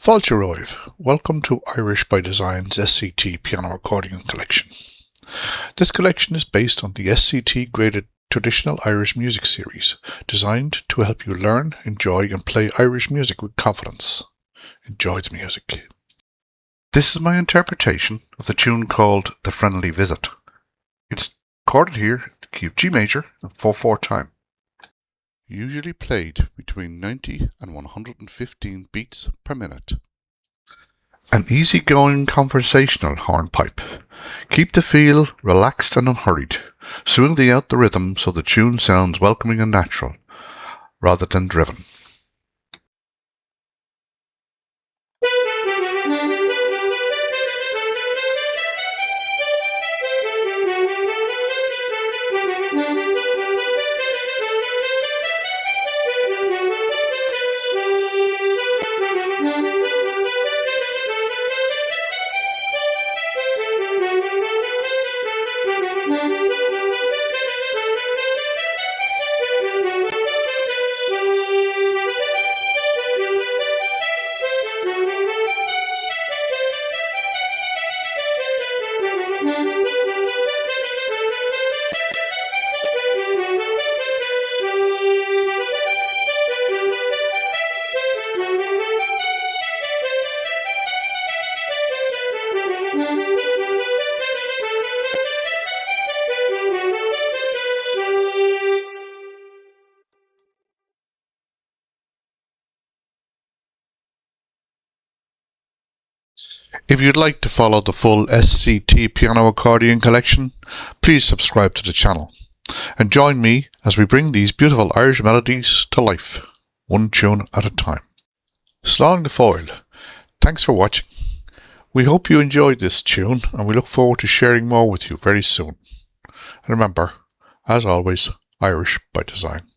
Fáilte welcome to Irish by Design's SCT piano accordion collection. This collection is based on the SCT graded traditional Irish music series, designed to help you learn, enjoy and play Irish music with confidence. Enjoy the music. This is my interpretation of the tune called The Friendly Visit. It's recorded here at the key of G major and 4/4 time. Usually played between 90 and 115 beats per minute. An easygoing conversational hornpipe. Keep the feel relaxed and unhurried, smoothing out the rhythm so the tune sounds welcoming and natural, rather than driven. If you'd like to follow the full SCT piano accordion collection, please subscribe to the channel and join me as we bring these beautiful Irish melodies to life, one tune at a time. Slán go fóill. Thanks for watching. We hope you enjoyed this tune and we look forward to sharing more with you very soon. And remember, as always, Irish by design.